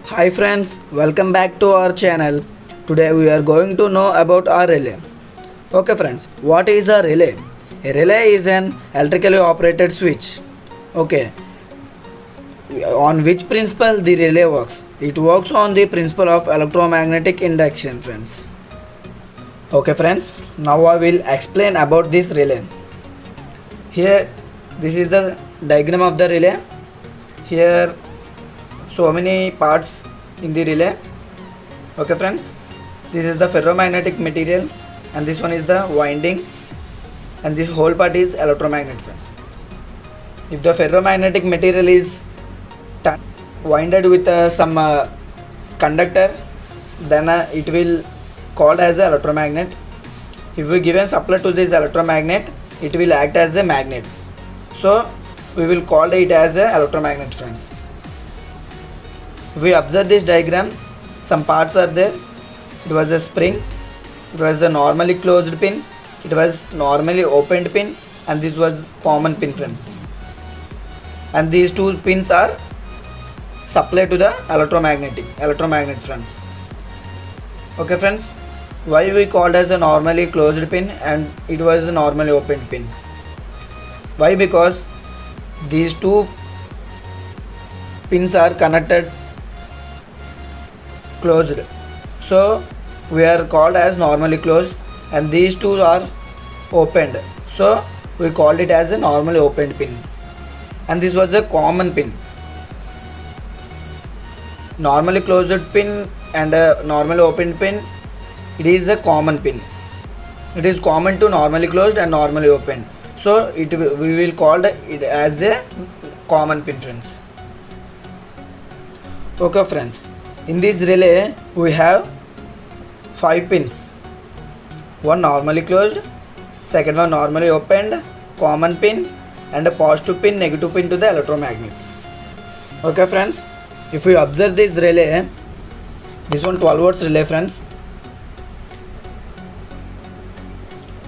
Hi friends, welcome back to our channel. Today we are going to know about our relay. Okay friends, what is a relay? A relay is an electrically operated switch. Okay, on which principle the relay works? It works on the principle of electromagnetic induction, friends. Okay friends, now I will explain about this relay. Here, this is the diagram of the relay. Here so many parts in the relay. Okay friends, this is the ferromagnetic material and this one is the winding and this whole part is electromagnet, friends. If the ferromagnetic material is winded with some conductor, then it will called as an electromagnet. If we given supply to this electromagnet, it will act as a magnet, so we will call it as an electromagnet, friends. If we observe this diagram, some parts are there. It was a spring, it was a normally closed pin, it was normally opened pin, and this was common pin, friends. And these two pins are supplied to the electromagnet, friends. Okay friends, why we called as a normally closed pin and it was a normally opened pin? Why? Because these two pins are connected closed, so we are called as normally closed, and these two are opened, so we called it as a normally opened pin. And this was a common pin. Normally closed pin and a normally opened pin, it is a common pin. It is common to normally closed and normally opened, so we will call it as a common pin, friends. Okay friends, in this relay we have 5 pins. One normally closed, second one normally opened, common pin, and a positive pin, negative pin to the electromagnet. Okay friends, if we observe this relay, this one 12 volts relay, friends.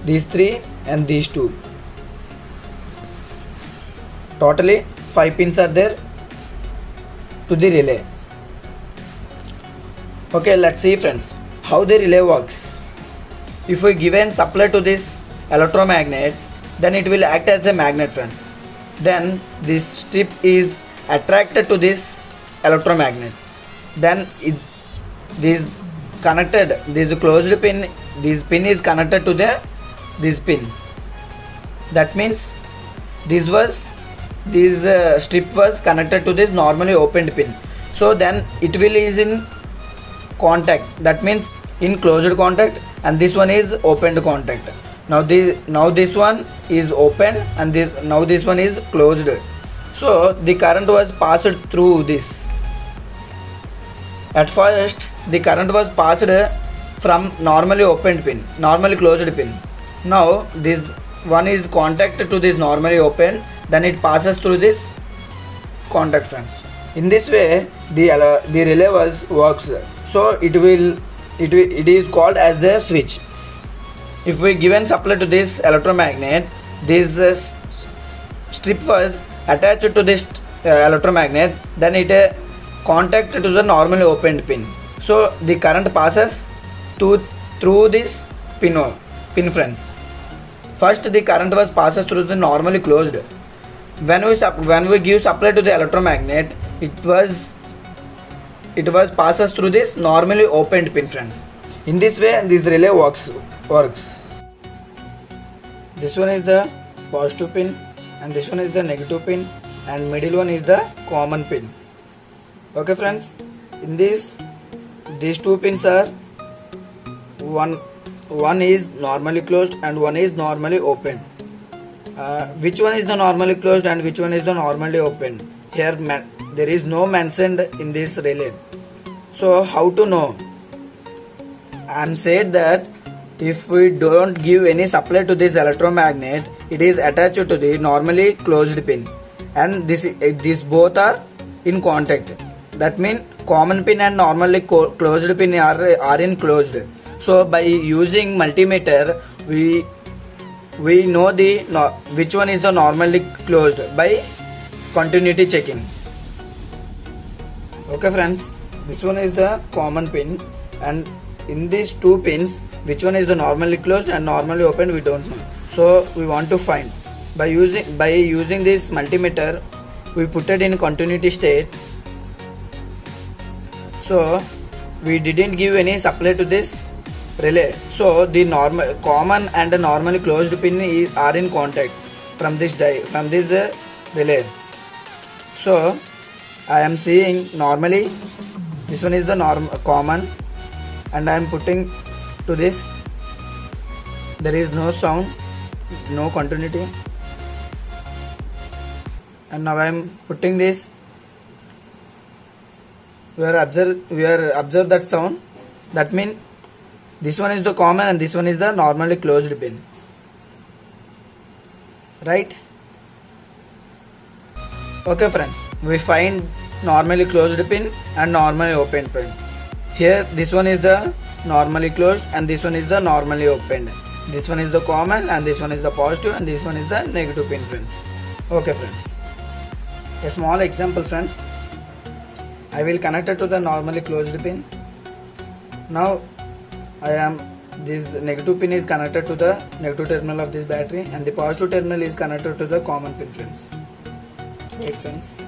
These 3 and these 2. Totally 5 pins are there to the relay. Okay, let's see friends how the relay works. If we given supply to this electromagnet, then it will act as a magnet, friends. Then this strip is attracted to this electromagnet. Then this closed pin, this pin is connected to this pin. That means this strip was connected to this normally opened pin. So then it will is in contact, that means in closed contact, and this one is opened contact. Now this one is open and now this one is closed, so the current was passed through this. At first the current was passed from normally opened pin, normally closed pin. Now this one is contacted to this normally open, then it passes through this contact, friends. In this way the relay works, so it is called as a switch. If we given supply to this electromagnet, this strip was attached to this electromagnet, then it contacted to the normally opened pin, so the current passes through this pin, friends. First the current was passes through the normally closed. When we give supply to the electromagnet, it was passes through this normally opened pin, friends. In this way this relay works. This one is the positive pin and this one is the negative pin, and middle one is the common pin. Okay friends, in these 2 pins are one is normally closed and one is normally open. Which one is the normally closed and which one is the normally open? Here there is no mentioned in this relay. So how to know? I am said that if we don't give any supply to this electromagnet, it is attached to the normally closed pin, and these both are in contact. That means common pin and normally closed pin are in closed. So by using multimeter we know which one is the normally closed by continuity checking. Okay friends, this one is the common pin, and in these two pins which one is the normally closed and normally opened we don't know. So we want to find by using this multimeter. We put it in continuity state. So we didn't give any supply to this relay. So the normal common and the normally closed pin are in contact from this relay. So I am seeing normally this one is the common, and I am putting to this. There is no sound, no continuity, and now I am putting this. We are observe that sound. That means this one is the common and this one is the normally closed pin, right? Okay friends, we find normally closed pin and normally opened pin. Here this one is the normally closed and this one is the normally opened. This one is the common and this one is the positive and this one is the negative pin, friends. Okay friends, a small example, friends. I will connect it to the normally closed pin. Now this negative pin is connected to the negative terminal of this battery and the positive terminal is connected to the common pin, friends. Wait friends.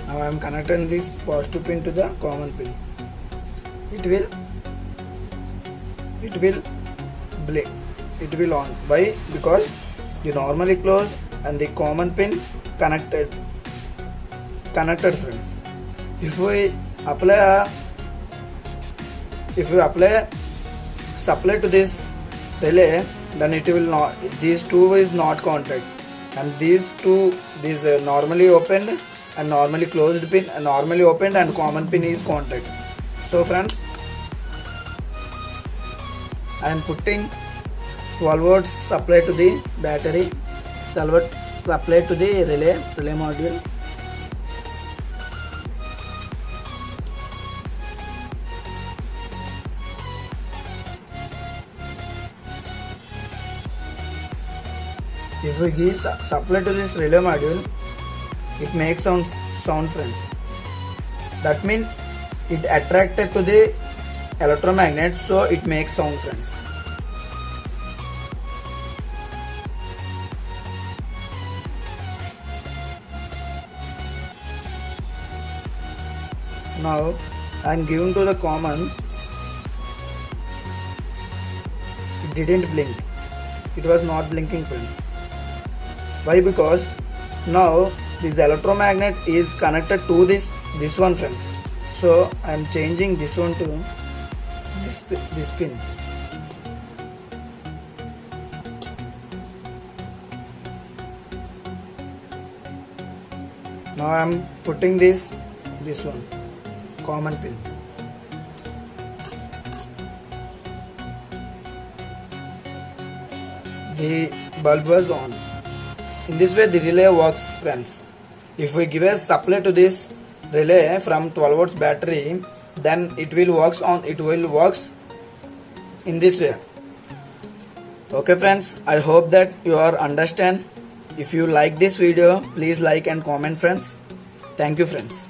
Now I am connecting this positive pin to the common pin. It will on. Why? Because the normally closed and the common pin connected, friends. If we apply supply to this relay, then it will not, these two is not contact, and these normally opened and normally closed pin and normally opened and common pin is contact. So friends, I am putting 12 volts supply to the battery, 12 volts supply to the relay module. If we give supply to this relay module, it makes sound, friends. That means it attracted to the electromagnet, so it makes sound, friends. Now I am giving to the common. It didn't blink. It was not blinking, friends. Why? Because now this electromagnet is connected to this one, friends. So I am changing this one to this pin. Now I am putting this one, common pin. The bulb was on. In this way the relay works, friends. If we give a supply to this relay from 12 volts battery, then it will works in this way. Okay friends, I hope that you are understand. If you like this video, please like and comment, friends. Thank you, friends.